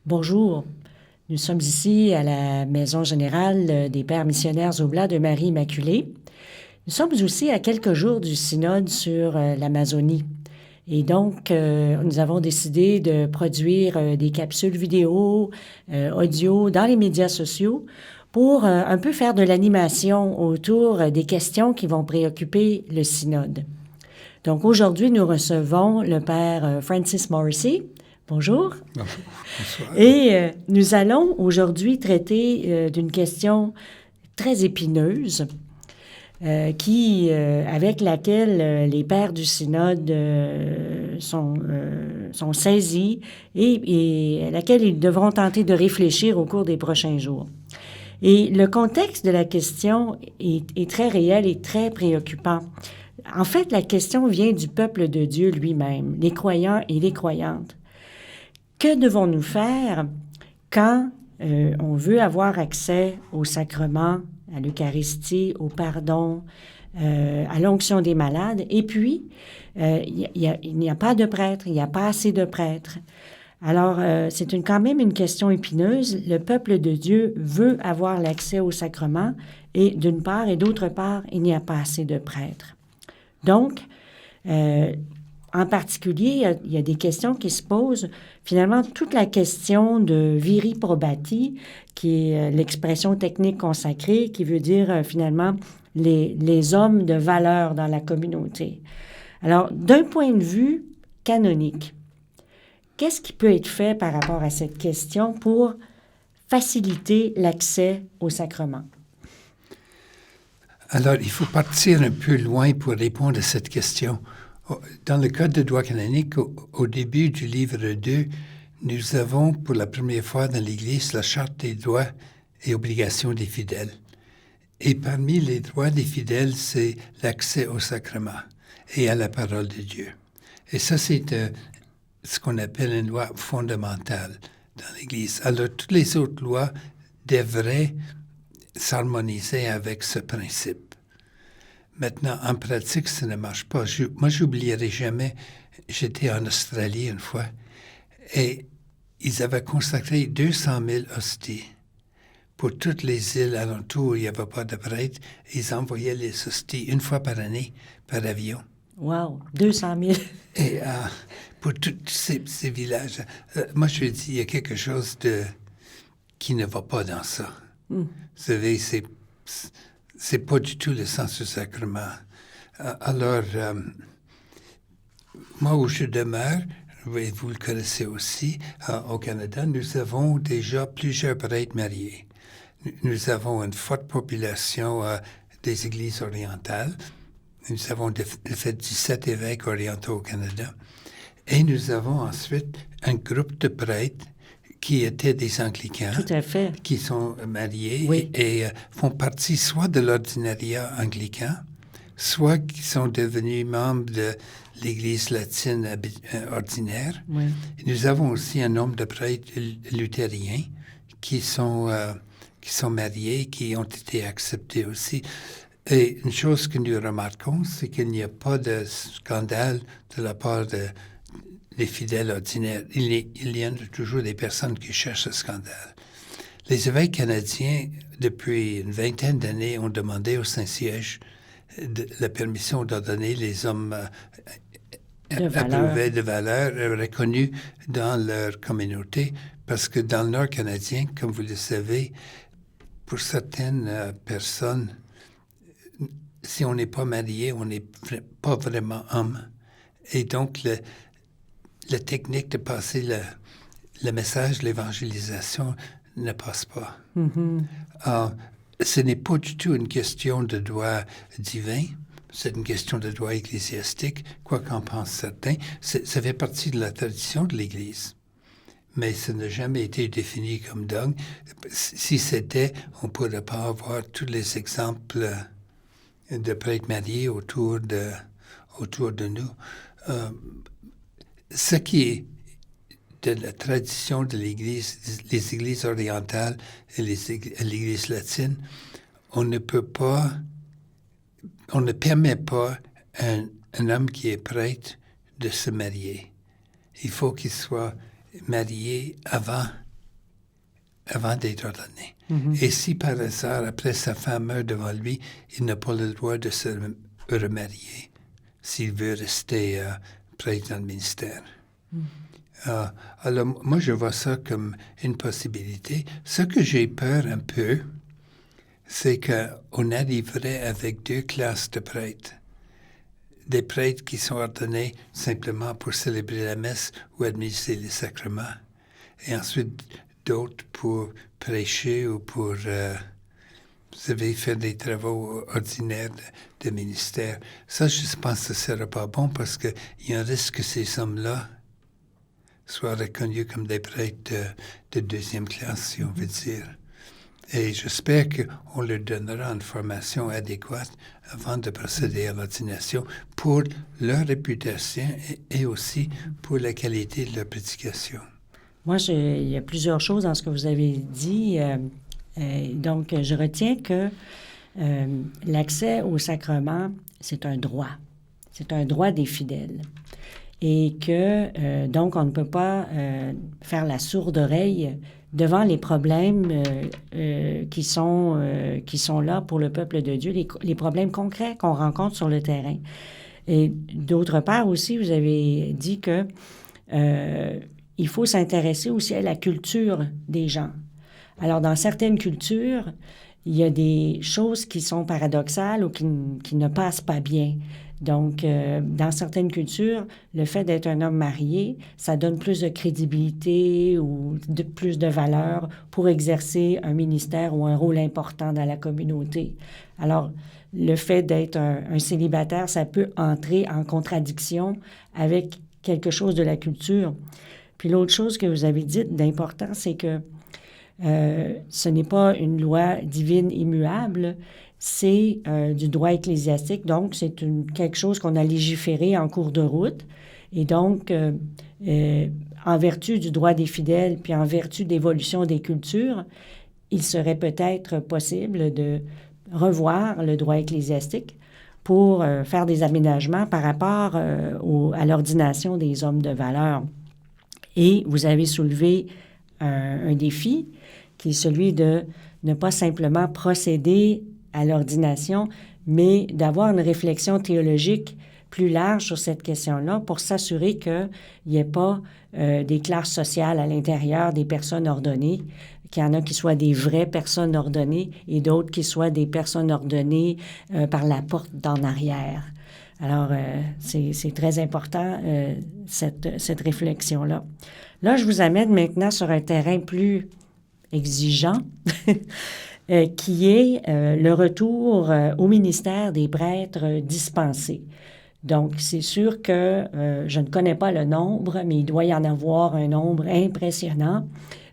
Bonjour, nous sommes ici à la Maison générale des Pères missionnaires Oblats de Marie-Immaculée. Nous sommes aussi à quelques jours du synode sur l'Amazonie. Et donc, nous avons décidé de produire des capsules vidéo, audio dans les médias sociaux pour un peu faire de l'animation autour des questions qui vont préoccuper le synode. Donc, aujourd'hui, nous recevons le Père Francis Morrissey. Bonjour. Bonsoir. Et nous allons aujourd'hui traiter d'une question très épineuse avec laquelle les pères du synode sont saisis et à laquelle ils devront tenter de réfléchir au cours des prochains jours. Et le contexte de la question est très réel et très préoccupant. En fait, la question vient du peuple de Dieu lui-même, les croyants et les croyantes. Que devons-nous faire quand on veut avoir accès au sacrement, à l'Eucharistie, au pardon, à l'onction des malades, et puis il n'y a pas de prêtre, il n'y a pas assez de prêtres. Alors, c'est quand même une question épineuse. Le peuple de Dieu veut avoir l'accès au sacrement, et d'une part, et d'autre part, il n'y a pas assez de prêtres. Donc, en particulier, il y a des questions qui se posent. Finalement, toute la question de viri probati, qui est l'expression technique consacrée, qui veut dire finalement les hommes de valeur dans la communauté. Alors, d'un point de vue canonique, qu'est-ce qui peut être fait par rapport à cette question pour faciliter l'accès au sacrement? Alors, il faut partir un peu loin pour répondre à cette question. Dans le Code de droit canonique, au début du livre 2, nous avons pour la première fois dans l'Église la charte des droits et obligations des fidèles. Et parmi les droits des fidèles, c'est l'accès au sacrement et à la parole de Dieu. Et ça, c'est ce qu'on appelle une loi fondamentale dans l'Église. Alors, toutes les autres lois devraient s'harmoniser avec ce principe. Maintenant, en pratique, ça ne marche pas. Moi, j'oublierai jamais, j'étais en Australie une fois, et ils avaient consacré 200 000 hosties. Pour toutes les îles alentours où il n'y avait pas de prêtre, ils envoyaient les hosties une fois par année par avion. Wow, 200 000! Et pour tous ces villages, moi, je dis, il y a quelque chose qui ne va pas dans ça. Vous savez, c'est pas du tout le sens du sacrement. Alors, moi où je demeure, et vous le connaissez aussi, au Canada, nous avons déjà plusieurs prêtres mariés. Nous avons une forte population des églises orientales. Nous avons fait 17 évêques orientaux au Canada. Et nous avons ensuite un groupe de prêtres qui étaient des anglicans, Tout à fait. qui sont mariés Oui. et font partie soit de l'ordinariat anglican, soit qui sont devenus membres de l'Église latine ordinaire. Oui. Nous avons aussi un nombre de prêtres luthériens qui sont mariés, qui ont été acceptés aussi. Et une chose que nous remarquons, c'est qu'il n'y a pas de scandale de la part des fidèles ordinaires. Il y a toujours des personnes qui cherchent ce scandale. Les évêques canadiens, depuis une vingtaine d'années, ont demandé au Saint-Siège la permission d'ordonner les hommes approuvés de valeur, reconnus dans leur communauté, parce que dans le Nord canadien, comme vous le savez, pour certaines personnes, si on n'est pas marié, on n'est pas vraiment homme. Et donc, la technique de passer le message, l'évangélisation, ne passe pas. Ce n'est pas du tout une question de droit divin, c'est une question de droit ecclésiastique, quoi qu'en pensent certains. Ça fait partie de la tradition de l'Église, mais ça n'a jamais été défini comme dogme. Si c'était, on ne pourrait pas avoir tous les exemples de prêtres mariés autour de nous. Ce qui est de la tradition de l'Église, les églises orientales et l'Église latine, on ne permet pas un homme qui est prêtre de se marier. Il faut qu'il soit marié avant avant d'être ordonné. Et si par hasard, après sa femme meurt devant lui, il n'a pas le droit de se remarier s'il veut rester prêtre dans le ministère. Alors, moi, je vois ça comme une possibilité. Ce que j'ai peur un peu, c'est qu'on arriverait avec deux classes de prêtres. Des prêtres qui sont ordonnés simplement pour célébrer la messe ou administrer les sacrements, et ensuite d'autres pour prêcher ou pour faire des travaux ordinaires de ministère. Ça, je pense que ce ne sera pas bon parce qu'il y a un risque que ces hommes-là soient reconnus comme des prêtres de deuxième classe, si on veut dire. Et j'espère qu'on leur donnera une formation adéquate avant de procéder à l'ordination pour leur réputation et aussi pour la qualité de leur prédication. Moi, il y a plusieurs choses dans ce que vous avez dit. Donc, je retiens que l'accès au sacrement, c'est un droit. C'est un droit des fidèles. Et que, donc, on ne peut pas faire la sourde oreille devant les problèmes qui sont là pour le peuple de Dieu, les problèmes concrets qu'on rencontre sur le terrain. Et d'autre part aussi, vous avez dit que il faut s'intéresser aussi à la culture des gens. Alors, dans certaines cultures, il y a des choses qui sont paradoxales ou qui ne passent pas bien. Donc, dans certaines cultures, le fait d'être un homme marié, ça donne plus de crédibilité ou plus de valeur pour exercer un ministère ou un rôle important dans la communauté. Alors, le fait d'être un célibataire, ça peut entrer en contradiction avec quelque chose de la culture. Puis l'autre chose que vous avez dite d'important, c'est que ce n'est pas une loi divine immuable, c'est du droit ecclésiastique. Donc, c'est quelque chose qu'on a légiféré en cours de route. Et donc, en vertu du droit des fidèles, puis en vertu d'évolution des cultures, il serait peut-être possible de revoir le droit ecclésiastique pour faire des aménagements par rapport à l'ordination des hommes de valeur. Et vous avez soulevé un défi qui est celui de ne pas simplement procéder à l'ordination, mais d'avoir une réflexion théologique plus large sur cette question-là pour s'assurer qu'il n'y ait pas des classes sociales à l'intérieur des personnes ordonnées, qu'il y en a qui soient des vraies personnes ordonnées et d'autres qui soient des personnes ordonnées par la porte d'en arrière. Alors, c'est très important, cette réflexion-là. Là, je vous amène maintenant sur un terrain plus exigeant, qui est le retour au ministère des prêtres dispensés. Donc, c'est sûr que je ne connais pas le nombre, mais il doit y en avoir un nombre impressionnant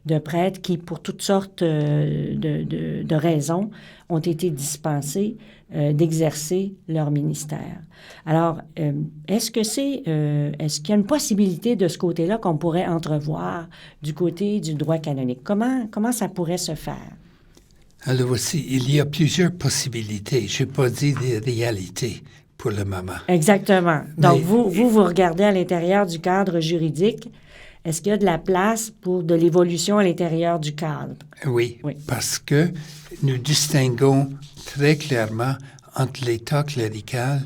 de prêtres qui, pour toutes sortes de raisons, ont été dispensés d'exercer leur ministère. Alors, est-ce qu'il y a une possibilité de ce côté-là qu'on pourrait entrevoir du côté du droit canonique? Comment ça pourrait se faire? Alors aussi, il y a plusieurs possibilités. Je n'ai pas dit des réalités pour le moment. Exactement. Donc, vous regardez à l'intérieur du cadre juridique. Est-ce qu'il y a de la place pour de l'évolution à l'intérieur du cadre? Oui, parce que nous distinguons très clairement entre l'état clérical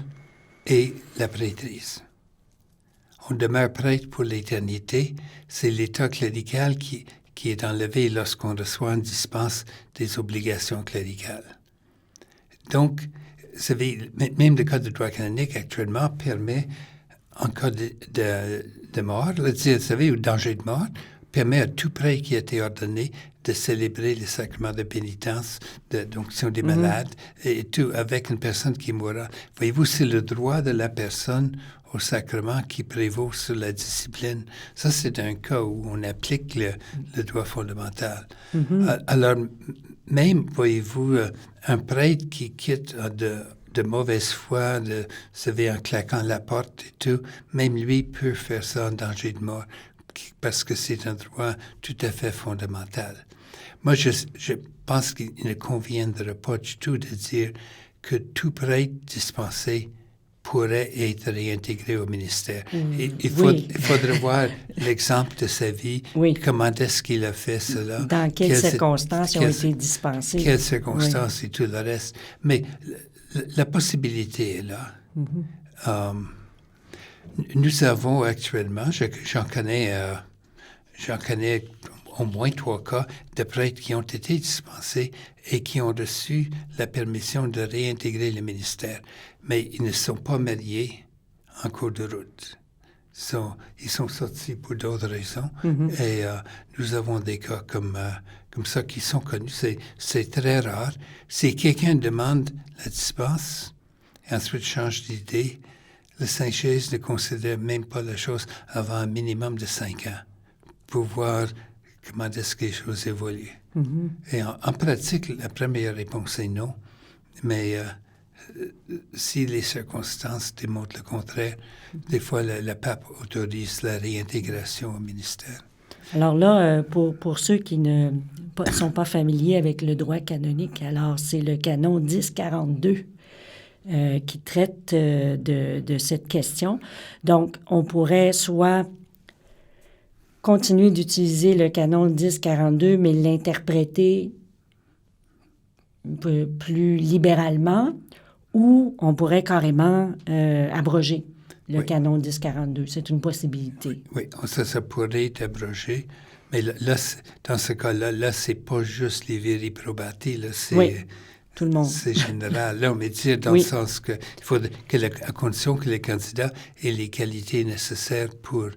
et la prêtrise. On demeure prêtre pour l'éternité. C'est l'état clérical qui est enlevé lorsqu'on reçoit une dispense des obligations cléricales. Donc, vous savez, même le code de droit canonique actuellement permet, en cas de mort, vous savez, ou danger de mort, permet à tout prêtre qui a été ordonné de célébrer les sacrements de pénitence, d'onction des malades, et tout, avec une personne qui mourra. Voyez-vous, c'est le droit de la personne au sacrement qui prévaut sur la discipline. Ça, c'est un cas où on applique le droit fondamental. Alors, même, voyez-vous, un prêtre qui quitte de mauvaise foi, vous savez, en claquant la porte et tout, même lui peut faire ça en danger de mort, parce que c'est un droit tout à fait fondamental. Moi, je pense qu'il ne conviendrait pas du tout de dire que tout prêtre dispensé pourrait être réintégré au ministère. Il Oui. faudrait voir l'exemple de sa vie, Oui. comment est-ce qu'il a fait cela. Dans quelles circonstances ils ont été dispensés. Quelles circonstances et tout le reste. Mais la possibilité est là. Nous avons actuellement, j'en connais au moins 3 cas de prêtres qui ont été dispensés et qui ont reçu la permission de réintégrer le ministère. Mais ils ne sont pas mariés en cours de route. Ils sont sortis pour d'autres raisons. Et nous avons des cas comme ça qui sont connus. C'est très rare. Si quelqu'un demande la dispense et ensuite change d'idée, le Saint-Chaise ne considère même pas la chose avant un minimum de 5 ans pour voir comment est-ce que les choses évoluent. Et en pratique, la première réponse est non. Mais si les circonstances démontrent le contraire, des fois, le pape autorise la réintégration au ministère. Alors là, pour ceux qui ne sont pas familiers avec le droit canonique, alors c'est le canon 1042 qui traite de cette question. Donc, on pourrait soit continuer d'utiliser le canon 1042, mais l'interpréter un peu plus libéralement, ou on pourrait carrément abroger le canon 1042. C'est une possibilité. Oui, ça pourrait être abrogé, mais là dans ce cas-là, c'est pas juste les viri probati, là, c'est... Tout le monde. C'est général. Là, on va dire dans le sens que il faut à condition que le candidat ait les qualités nécessaires pour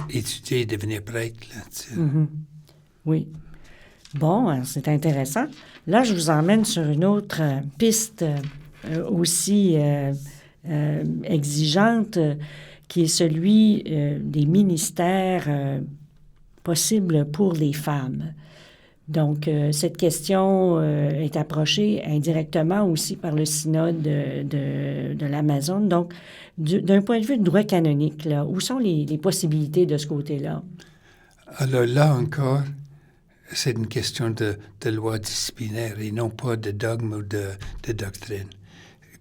étudier et devenir prêtre. Là, Oui. Bon, c'est intéressant. Là, je vous emmène sur une autre piste aussi exigeante, qui est celui des ministères possibles pour les femmes. Donc, cette question est approchée indirectement aussi par le synode de l'Amazone. Donc, d'un point de vue de droit canonique, là, où sont les possibilités de ce côté-là? Alors là encore, c'est une question de loi disciplinaire et non pas de dogme ou de doctrine.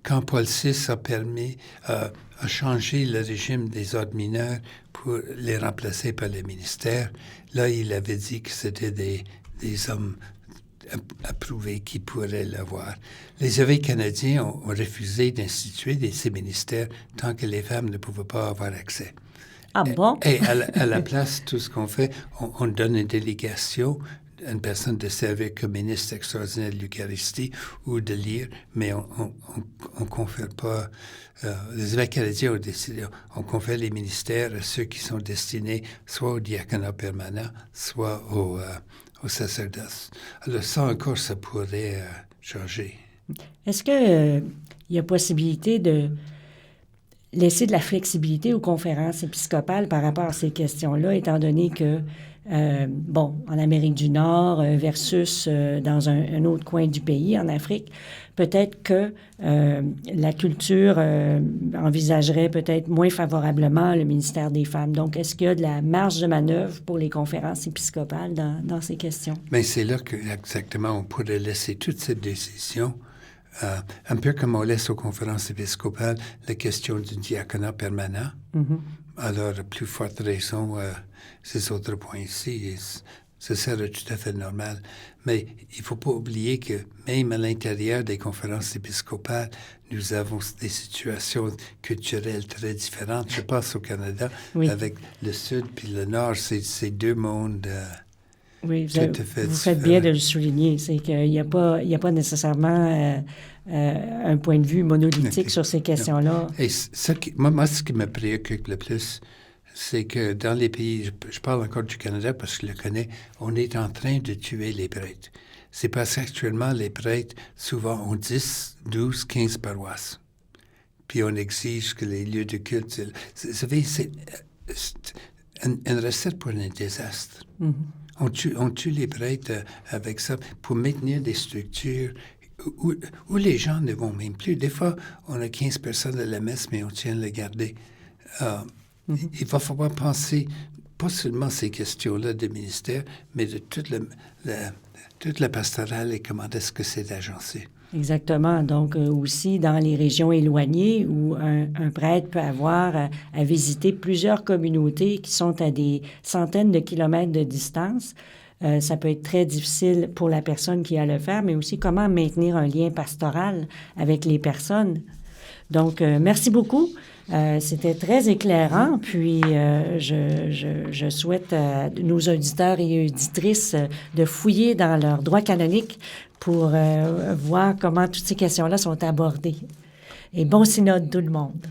Quand Paul VI a changé le régime des ordres mineurs pour les remplacer par les ministères, là, il avait dit que c'était des hommes approuvés qui pourraient l'avoir. Les évêques canadiens ont refusé d'instituer ces ministères tant que les femmes ne pouvaient pas avoir accès. Ah bon? Et à la place, tout ce qu'on fait, on donne une délégation à une personne de servir comme ministre extraordinaire de l'Eucharistie ou de lire, mais on confère pas... les évêques canadiens ont décidé, on confère les ministères à ceux qui sont destinés soit au diaconat permanent, soit au sacerdoce. Alors ça encore, ça pourrait changer. Est-ce qu'il y a possibilité de laisser de la flexibilité aux conférences épiscopales par rapport à ces questions-là, étant donné que, en Amérique du Nord versus dans un autre coin du pays, en Afrique, peut-être que la culture envisagerait peut-être moins favorablement le ministère des femmes. Donc, est-ce qu'il y a de la marge de manœuvre pour les conférences épiscopales dans ces questions? Mais c'est là que, exactement, on pourrait laisser toute cette décision, un peu comme on laisse aux conférences épiscopales la question du diaconat permanent. Alors, à plus forte raison, ces autres points ici, ça serait tout à fait normal. Mais il ne faut pas oublier que même à l'intérieur des conférences épiscopales, nous avons des situations culturelles très différentes. Je pense au Canada, avec le Sud puis le Nord, c'est deux mondes oui, vous faites bien de le souligner. C'est qu'il n'y a pas nécessairement un point de vue monolithique sur ces questions-là. Et moi, ce qui me préoccupe le plus, c'est que dans les pays, je parle encore du Canada parce que je le connais, on est en train de tuer les prêtres. C'est parce qu'actuellement, les prêtres, souvent, ont 10, 12, 15 paroisses. Puis on exige que les lieux de culte... Vous savez, c'est une recette pour un désastre. On tue les prêtres avec ça pour maintenir des structures où les gens ne vont même plus. Des fois, on a 15 personnes à la messe, mais on tient à les garder. Il va falloir penser pas seulement ces questions-là de ministère, mais de toute la pastorale et comment est-ce que c'est agencé. Exactement. Donc, aussi dans les régions éloignées où un prêtre peut avoir à visiter plusieurs communautés qui sont à des centaines de kilomètres de distance, ça peut être très difficile pour la personne qui a à le faire, mais aussi comment maintenir un lien pastoral avec les personnes. Donc, merci beaucoup. C'était très éclairant, puis je souhaite à nos auditeurs et auditrices de fouiller dans leur droit canonique pour voir comment toutes ces questions-là sont abordées. Et bon synode tout le monde.